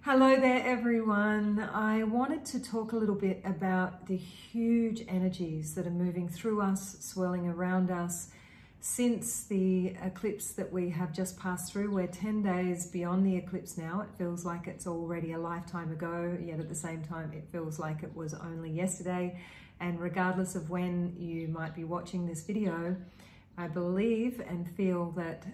Hello there everyone. I wanted to talk a little bit about the huge energies that are moving through us, swirling around us since the eclipse that we have just passed through. We're 10 days beyond the eclipse now. It feels like it's already a lifetime ago, yet at the same time it feels like it was only yesterday. And regardless of when you might be watching this video, I believe and feel that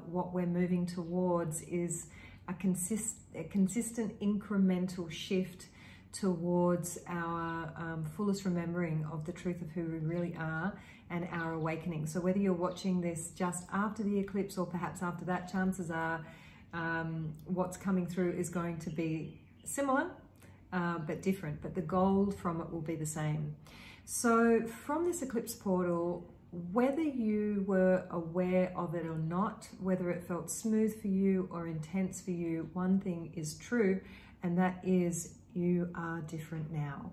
what we're moving towards is a consistent incremental shift towards our fullest remembering of the truth of who we really are and our awakening. So whether you're watching this just after the eclipse or perhaps after that, chances are what's coming through is going to be similar but different, but the gold from it will be the same. So from this eclipse portal, whether you were aware of it or not, whether it felt smooth for you or intense for you, one thing is true, and that is you are different now.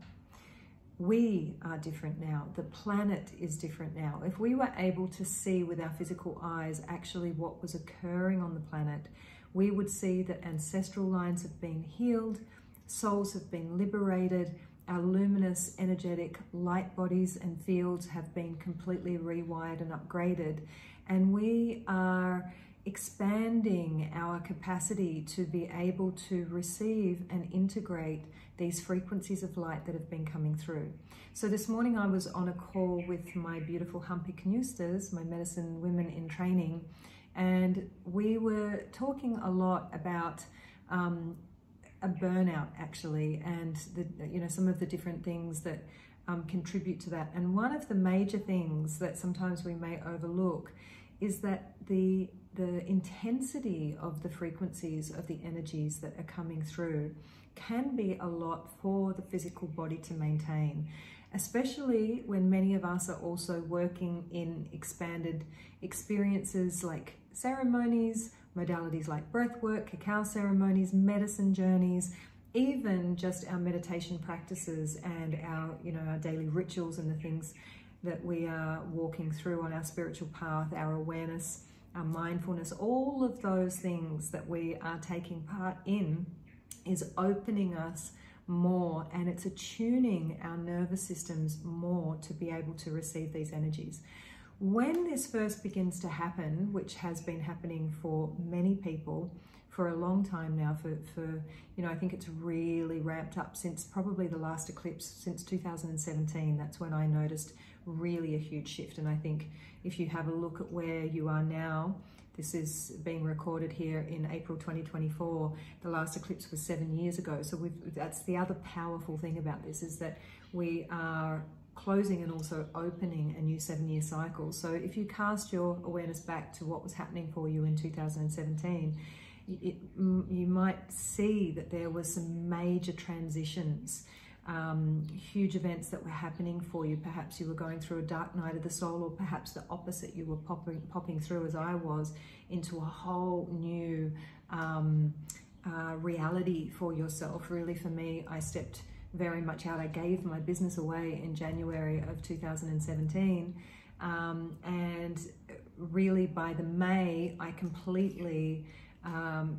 We are different now. The planet is different now. If we were able to see with our physical eyes actually what was occurring on the planet, we would see that ancestral lines have been healed, souls have been liberated, our luminous, energetic light bodies and fields have been completely rewired and upgraded. And we are expanding our capacity to be able to receive and integrate these frequencies of light that have been coming through. So this morning I was on a call with my beautiful Humpy Canustas, my medicine women in training, and we were talking a lot about a burnout actually, and some of the different things that contribute to that. And one of the major things that sometimes we may overlook is that the intensity of the frequencies of the energies that are coming through can be a lot for the physical body to maintain, especially when many of us are also working in expanded experiences like ceremonies, modalities like breath work, cacao ceremonies, medicine journeys, even just our meditation practices and our daily rituals and the things that we are walking through on our spiritual path, our awareness, our mindfulness, all of those things that we are taking part in is opening us more, and it's attuning our nervous systems more to be able to receive these energies. When this first begins to happen, which has been happening for many people for a long time now, I think it's really ramped up since probably the last eclipse, since 2017. That's when I noticed really a huge shift. And I think if you have a look at where you are now, this is being recorded here in April 2024. The last eclipse was 7 years ago. So that's the other powerful thing about this, is that we are closing and also opening a new 7-year cycle. So if you cast your awareness back to what was happening for you in 2017, you might see that there were some major transitions, huge events that were happening for you. Perhaps you were going through a dark night of the soul, or perhaps the opposite, you were popping through, as I was, into a whole new reality for yourself. Really, for me, I stepped very much out. I gave my business away in January of 2017, and really by the May I completely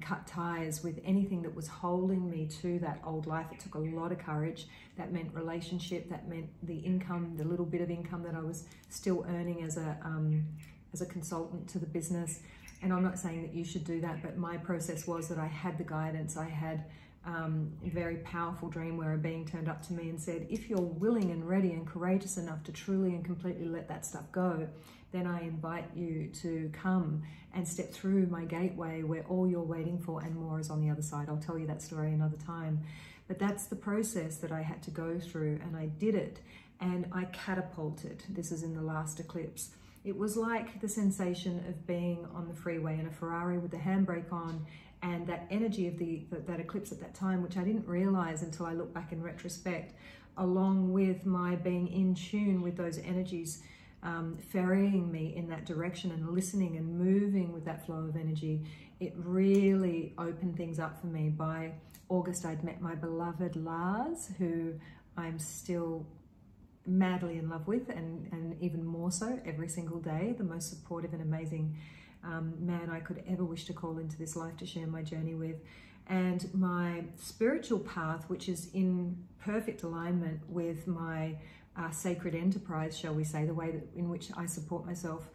cut ties with anything that was holding me to that old life. It took a lot of courage. That meant relationship, that meant the income, the little bit of income that I was still earning as a consultant to the business. And I'm not saying that you should do that, but my process was that I had the guidance. I had a very powerful dream where a being turned up to me and said, if you're willing and ready and courageous enough to truly and completely let that stuff go, then I invite you to come and step through my gateway where all you're waiting for and more is on the other side. I'll tell you that story another time. But that's the process that I had to go through, and I did it, and I catapulted. This is in the last eclipse. It was like the sensation of being on the freeway in a Ferrari with the handbrake on, and that energy of that eclipse at that time, which I didn't realize until I look back in retrospect, along with my being in tune with those energies, ferrying me in that direction and listening and moving with that flow of energy, it really opened things up for me. By August, I'd met my beloved Lars, who I'm still madly in love with, and even more so every single day, the most supportive and amazing man I could ever wish to call into this life to share my journey with. And my spiritual path, which is in perfect alignment with my sacred enterprise, shall we say, the way that in which I support myself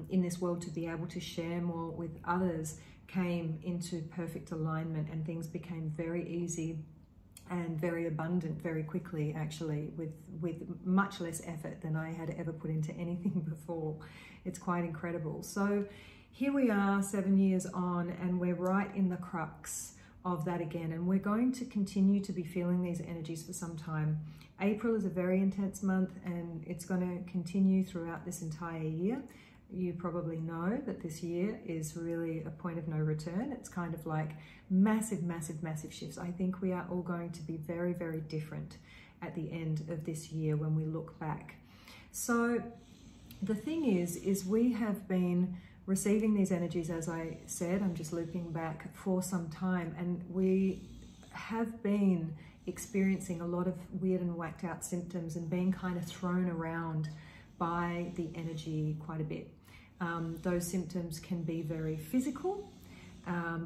in this world to be able to share more with others, came into perfect alignment, and things became very easy and very abundant very quickly, actually, with much less effort than I had ever put into anything before. It's quite incredible. So here we are 7 years on, and we're right in the crux of that again, and we're going to continue to be feeling these energies for some time. April is a very intense month, and it's going to continue throughout this entire year. You probably know that this year is really a point of no return. It's kind of like massive, massive, massive shifts. I think we are all going to be very, very different at the end of this year when we look back. So the thing is we have been receiving these energies, as I said, I'm just looping back, for some time, and we have been experiencing a lot of weird and whacked out symptoms and being kind of thrown around by the energy quite a bit. Those symptoms can be very physical,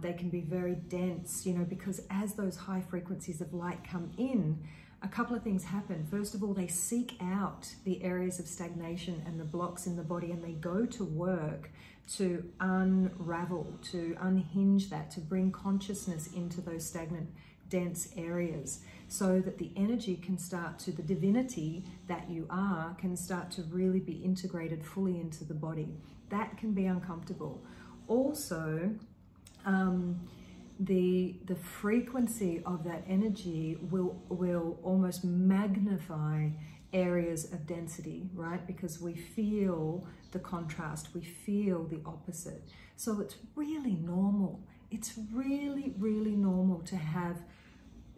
they can be very dense, you know, because as those high frequencies of light come in, a couple of things happen. First of all, they seek out the areas of stagnation and the blocks in the body, and they go to work to unravel, to unhinge that, to bring consciousness into those stagnant, dense areas, so that the energy can start to, the divinity that you are, can start to really be integrated fully into the body. That can be uncomfortable. Also, the frequency of that energy will almost magnify areas of density, right? Because we feel the contrast, we feel the opposite. So it's really normal. It's really, really normal to have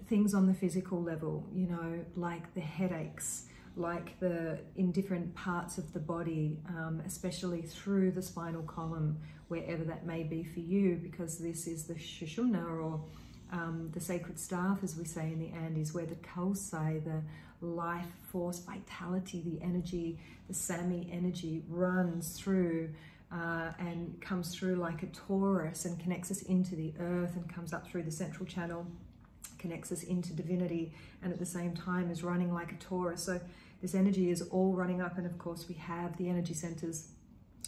things on the physical level, you know, like the headaches, like in different parts of the body, especially through the spinal column, wherever that may be for you, because this is the Shushumna, or the sacred staff, as we say in the Andes, where the Kausai, the life force, vitality, the energy, the Sami energy runs through and comes through like a torus and connects us into the earth, and comes up through the central channel, connects us into divinity, and at the same time is running like a torus. So this energy is all running up, and of course we have the energy centers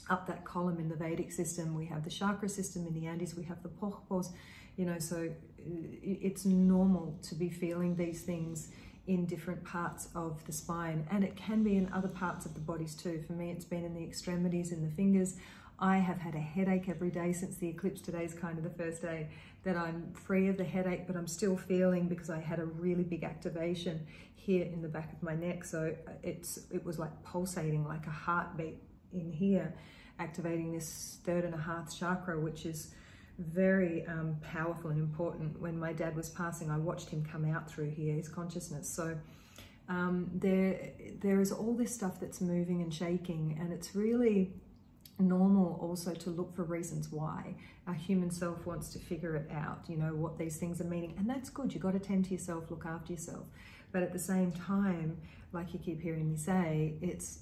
up that column in the Vedic system. We have the chakra system in the Andes, we have the pohpos, you know, so it's normal to be feeling these things in different parts of the spine, and it can be in other parts of the bodies too. For me, it's been in the extremities, in the fingers. I have had a headache every day since the eclipse. Today's kind of the first day that I'm free of the headache, but I'm still feeling, because I had a really big activation here in the back of my neck. So it was like pulsating, like a heartbeat in here, activating this 3rd and 1/2 chakra, which is very powerful and important. When my dad was passing, I watched him come out through here, his consciousness. So there is all this stuff that's moving and shaking, and it's really normal also to look for reasons why. Our human self wants to figure it out, you know, what these things are meaning, and that's good. You've got to tend to yourself, look after yourself. But at the same time, like you keep hearing me say, it's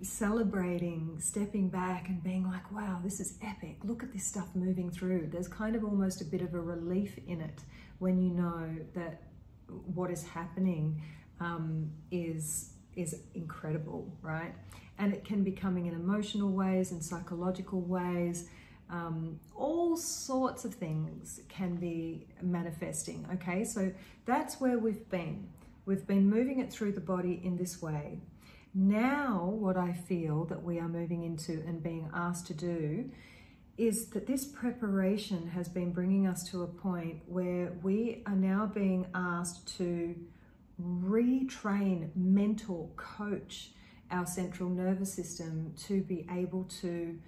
celebrating, stepping back and being like, wow, this is epic. Look at this stuff moving through. There's kind of almost a bit of a relief in it when you know that what is happening is incredible, right? And it can be coming in emotional ways and psychological ways. All sorts of things can be manifesting, okay? So that's where we've been. We've been moving it through the body in this way. Now, what I feel that we are moving into and being asked to do is that this preparation has been bringing us to a point where we are now being asked to retrain, mentor, coach our central nervous system to be able to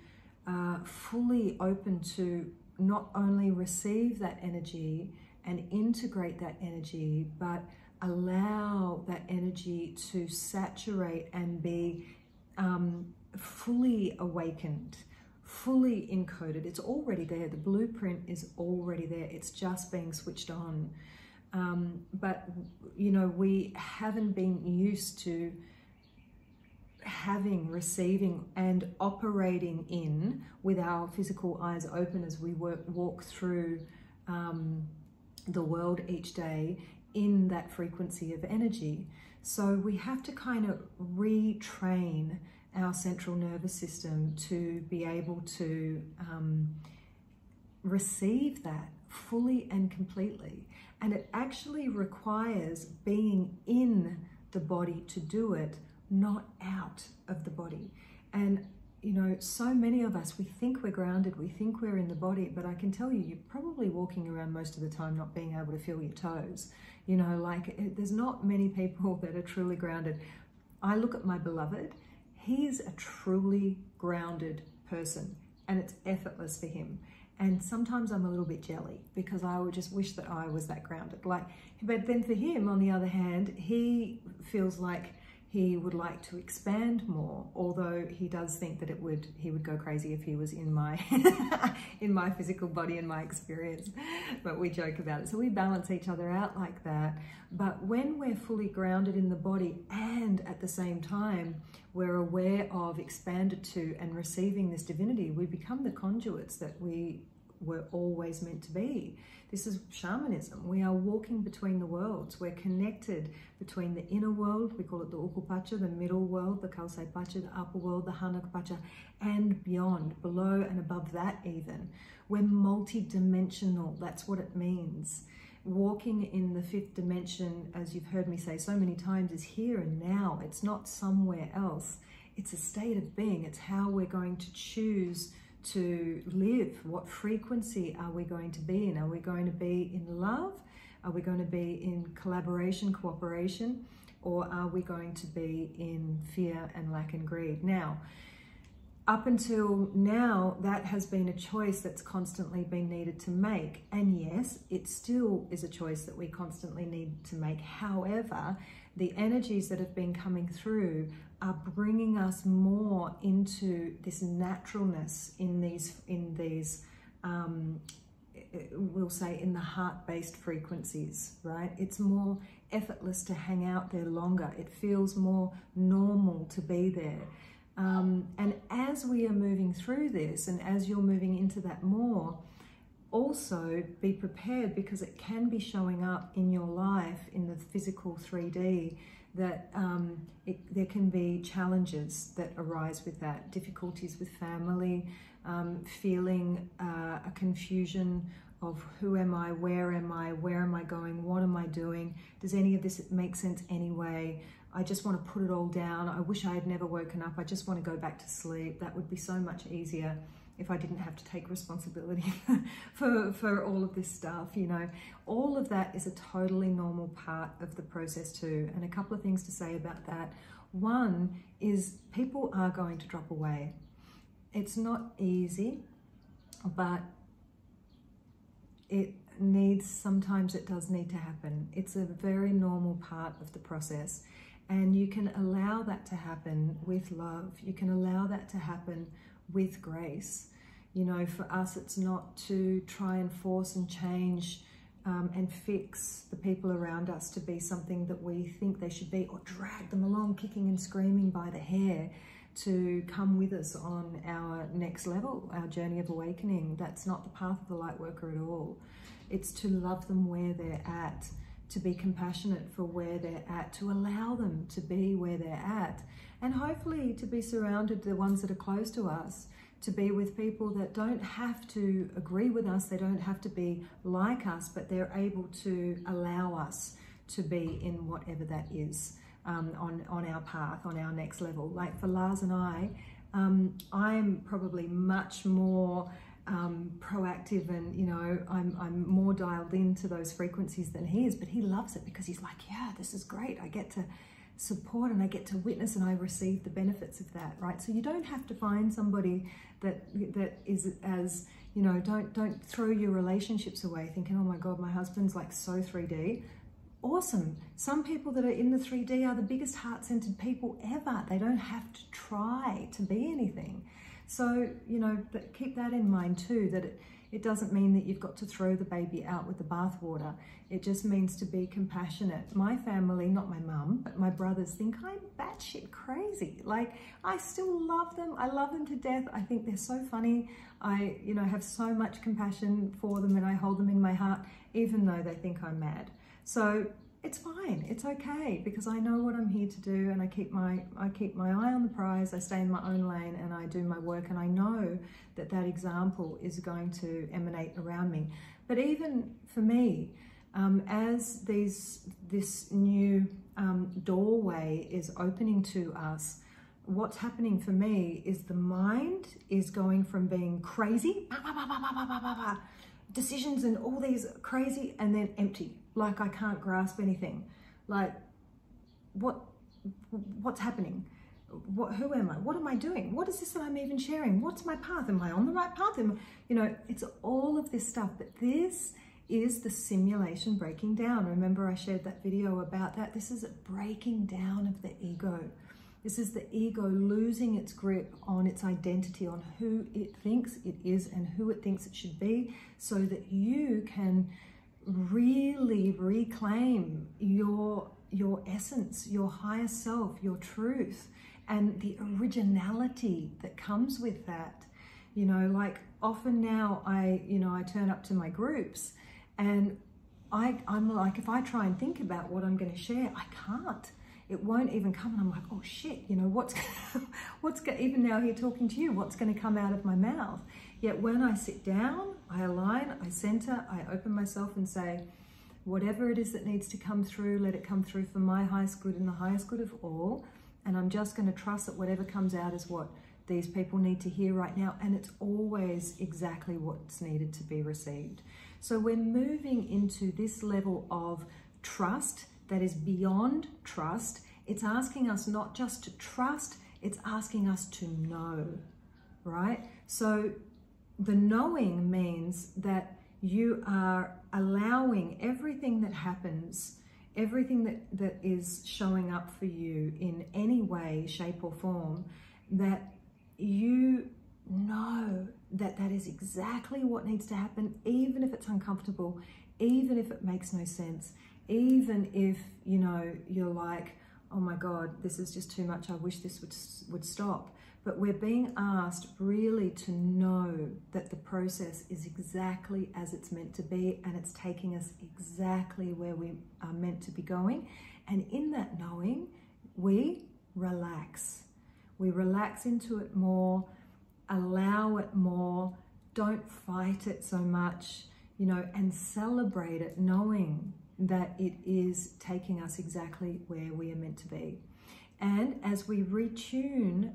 fully open to not only receive that energy and integrate that energy, but allow that energy to saturate and be fully awakened, fully encoded. It's already there. The blueprint is already there. It's just being switched on. But, you know, we haven't been used to having, receiving, and operating in with our physical eyes open as we walk through the world each day in that frequency of energy. So we have to kind of retrain our central nervous system to be able to receive that fully and completely. And it actually requires being in the body to do it, not out of the body. And you know, so many of us, we think we're grounded, we think we're in the body, but I can tell you, you're probably walking around most of the time not being able to feel your toes. You know, like there's not many people that are truly grounded. I look at my beloved, he's a truly grounded person and it's effortless for him. And sometimes I'm a little bit jelly because I would just wish that I was that grounded. Like, but then for him, on the other hand, he feels like he would like to expand more, although he does think that he would go crazy if he was in my in my physical body and my experience. But we joke about it. So we balance each other out like that. But when we're fully grounded in the body and at the same time we're aware of, expanded to, and receiving this divinity, we become the conduits that we were always meant to be. This is shamanism. We are walking between the worlds. We're connected between the inner world, we call it the Ukupacha, the middle world, the Kausaipacha, the upper world, the Hanakapacha, and beyond, below and above that even. We're multi-dimensional. That's what it means. Walking in the fifth dimension, as you've heard me say so many times, is here and now. It's not somewhere else. It's a state of being. It's how we're going to choose to live. What frequency are we going to be in? Are we going to be in love? Are we going to be in collaboration, cooperation? Or are we going to be in fear and lack and greed? Now, up until now, that has been a choice that's constantly been needed to make. And yes, it still is a choice that we constantly need to make. However, the energies that have been coming through are bringing us more into this naturalness in these we'll say in the heart-based frequencies, right? It's more effortless to hang out there longer. It feels more normal to be there. And as we are moving through this, and as you're moving into that more, also be prepared, because it can be showing up in your life in the physical 3D, that there can be challenges that arise with that, difficulties with family, feeling a confusion of who am I, where am I going, what am I doing, does any of this make sense anyway? I just want to put it all down. I wish I had never woken up. I just want to go back to sleep. That would be so much easier if I didn't have to take responsibility for all of this stuff, you know. All of that is a totally normal part of the process too. And a couple of things to say about that. One is people are going to drop away. It's not easy, but sometimes it does need to happen. It's a very normal part of the process. And you can allow that to happen with love. You can allow that to happen with grace. You know, for us, it's not to try and force and change and fix the people around us to be something that we think they should be, or drag them along kicking and screaming by the hair to come with us on our next level, our journey of awakening. That's not the path of the light worker at all. It's to love them where they're at, to be compassionate for where they're at, to allow them to be where they're at, and hopefully to be surrounded, the ones that are close to us, to be with people that don't have to agree with us, they don't have to be like us, but they're able to allow us to be in whatever that is on our path, on our next level. Like for Lars and I'm probably much more proactive, and you know, I'm more dialed into those frequencies than he is, but he loves it because he's like, yeah, this is great. I get to support and I get to witness and I receive the benefits of that, right? So you don't have to find somebody that is as, you know, don't throw your relationships away thinking, oh my God, my husband's like so 3D. Awesome. Some people that are in the 3D are the biggest heart-centered people ever. They don't have to try to be anything. So, you know, but keep that in mind too, that It doesn't mean that you've got to throw the baby out with the bathwater. It just means to be compassionate. My family, not my mum, but my brothers think I'm batshit crazy. Like, I still love them. I love them to death. I think they're so funny. I, you know, have so much compassion for them, and I hold them in my heart, even though they think I'm mad. So it's fine, it's okay, because I know what I'm here to do, and I keep my eye on the prize. I stay in my own lane and I do my work, and I know that that example is going to emanate around me. But even for me, as this new doorway is opening to us, what's happening for me is the mind is going from being crazy, decisions and all these crazy, and then empty. Like, I can't grasp anything. Like, what's happening? Who am I? What am I doing? What is this that I'm even sharing? What's my path? Am I on the right path? You know, it's all of this stuff. But this is the simulation breaking down. Remember, I shared that video about that. This is a breaking down of the ego. This is the ego losing its grip on its identity, on who it thinks it is and who it thinks it should be, so that you can really reclaim your essence, your higher self, your truth, and the originality that comes with that. You know, like, often now I turn up to my groups, and I'm like, if I try and think about what I'm going to share, I can't. It won't even come, and I'm like, oh shit, you know, even now here talking to you, what's going to come out of my mouth? Yet when I sit down, I align, I center, I open myself and say, whatever it is that needs to come through, let it come through for my highest good and the highest good of all. And I'm just going to trust that whatever comes out is what these people need to hear right now. And it's always exactly what's needed to be received. So we're moving into this level of trust that is beyond trust. It's asking us not just to trust, it's asking us to know, right? So the knowing means that you are allowing everything that happens, everything that is showing up for you in any way, shape or form, that you know that that is exactly what needs to happen, even if it's uncomfortable, even if it makes no sense, even if, you know, you're like, oh my God, this is just too much, I wish this would stop. But we're being asked really to know that the process is exactly as it's meant to be, and it's taking us exactly where we are meant to be going. And in that knowing, we relax. We relax into it more, allow it more, don't fight it so much, you know, and celebrate it, knowing that it is taking us exactly where we are meant to be. And as we reattune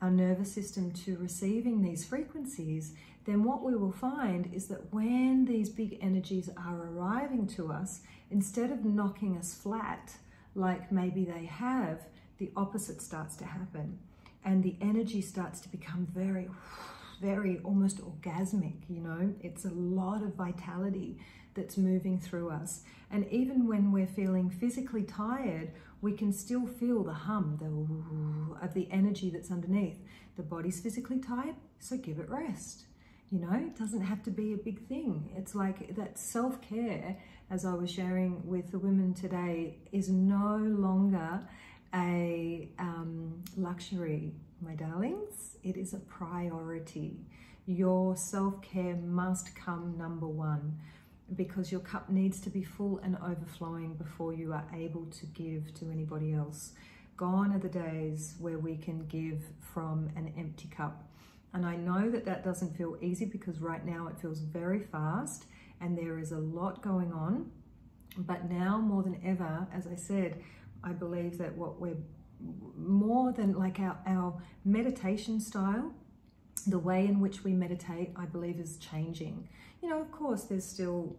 our nervous system to receiving these frequencies, then what we will find is that when these big energies are arriving to us, instead of knocking us flat, like maybe they have, the opposite starts to happen. And the energy starts to become very, very almost orgasmic, you know. It's a lot of vitality that's moving through us. And even when we're feeling physically tired, we can still feel the hum of the energy that's underneath. The body's physically tired, so give it rest. You know, it doesn't have to be a big thing. It's like that self-care, as I was sharing with the women today, is no longer a luxury, my darlings. It is a priority. Your self-care must come number one, because your cup needs to be full and overflowing before you are able to give to anybody else. Gone are the days where we can give from an empty cup. And I know that that doesn't feel easy, because right now it feels very fast and there is a lot going on. But now more than ever, as I said, I believe that what we're more than like our meditation style, the way in which we meditate, I believe, is changing. You know, of course, there's still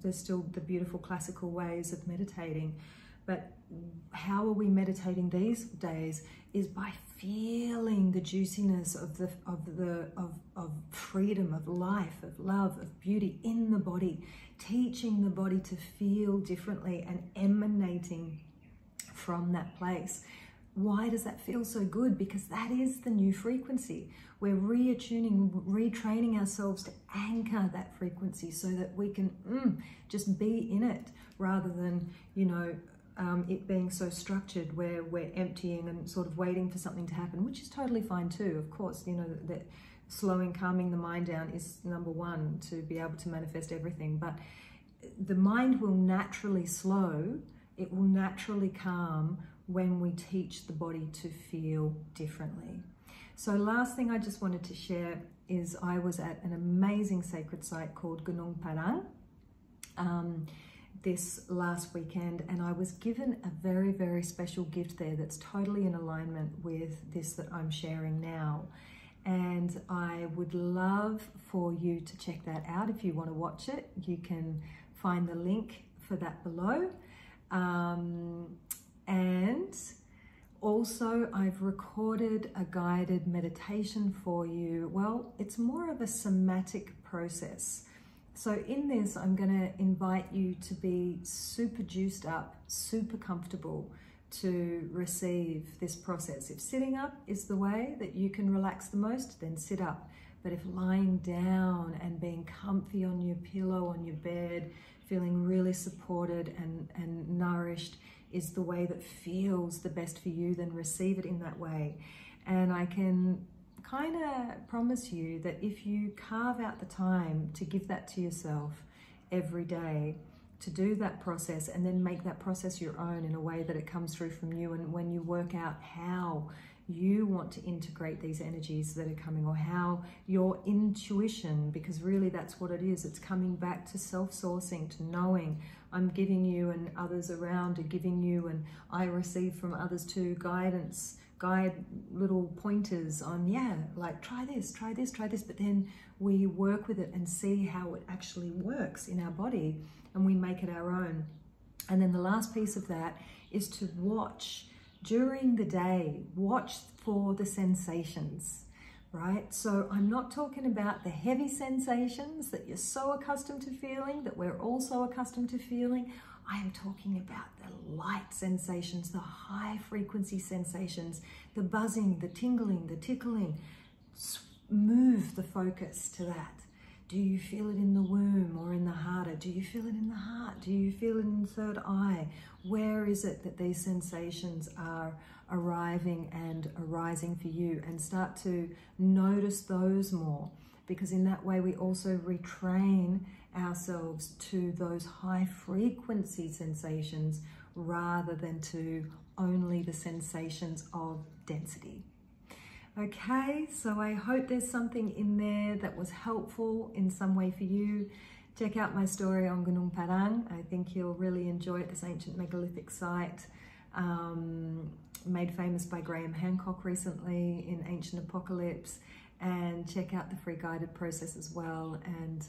the beautiful classical ways of meditating, but how are we meditating these days is by feeling the juiciness of freedom, of life, of love, of beauty in the body, teaching the body to feel differently and emanating from that place. why does that feel so good? Because that is the new frequency. We're reattuning, retraining ourselves to anchor that frequency so that we can just be in it, rather than, you know, it being so structured where we're emptying and sort of waiting for something to happen, which is totally fine too. Of course, you know, that slowing, calming the mind down is number one to be able to manifest everything. But the mind will naturally slow, it will naturally calm when we teach the body to feel differently. So last thing I just wanted to share is I was at an amazing sacred site called Gunung Padang this last weekend, and I was given a very, very special gift there that's totally in alignment with this that I'm sharing now. And I would love for you to check that out. If you want to watch it, you can find the link for that below. And also I've recorded a guided meditation for you. Well, it's more of a somatic process. So in this, I'm going to invite you to be super juiced up, super comfortable to receive this process. If sitting up is the way that you can relax the most, then sit up. But if lying down and being comfy on your pillow, on your bed, feeling really supported and nourished is the way that feels the best for you, then receive it in that way. And I can kind of promise you that if you carve out the time to give that to yourself every day, to do that process and then make that process your own in a way that it comes through from you, and when you work out how you want to integrate these energies that are coming, or how your intuition, because really that's what it is, it's coming back to self-sourcing, to knowing I'm giving you and others around are giving you, and I receive from others too, guidance, guide little pointers on, yeah, like try this, try this, try this, but then we work with it and see how it actually works in our body and we make it our own. And then the last piece of that is to watch during the day, watch for the sensations, right? So I'm not talking about the heavy sensations that you're so accustomed to feeling, that we're also accustomed to feeling. I am talking about the light sensations, the high frequency sensations, the buzzing, the tingling, the tickling. Move the focus to that. Do you feel it in the womb or in the heart? Do you feel it in the heart? Do you feel it in the third eye? Where is it that these sensations are arriving and arising for you? And start to notice those more, because in that way we also retrain ourselves to those high frequency sensations rather than to only the sensations of density. Okay, so I hope there's something in there that was helpful in some way for you. Check out my story on Gunung Padang. I think you'll really enjoy it, this ancient megalithic site, made famous by Graham Hancock recently in Ancient Apocalypse. And check out the free guided process as well. And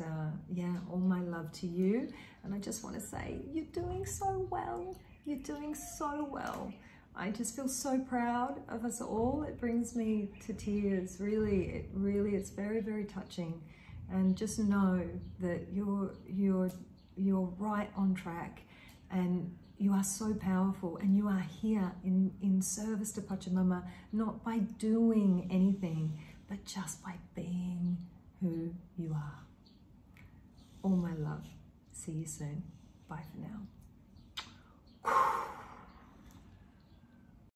yeah, all my love to you. And I just want to say, you're doing so well. You're doing so well. I just feel so proud of us all. It brings me to tears. Really, it's very, very touching. And just know that you're right on track, and you are so powerful, and you are here in service to Pachamama, not by doing anything, but just by being who you are. All my love. See you soon. Bye for now.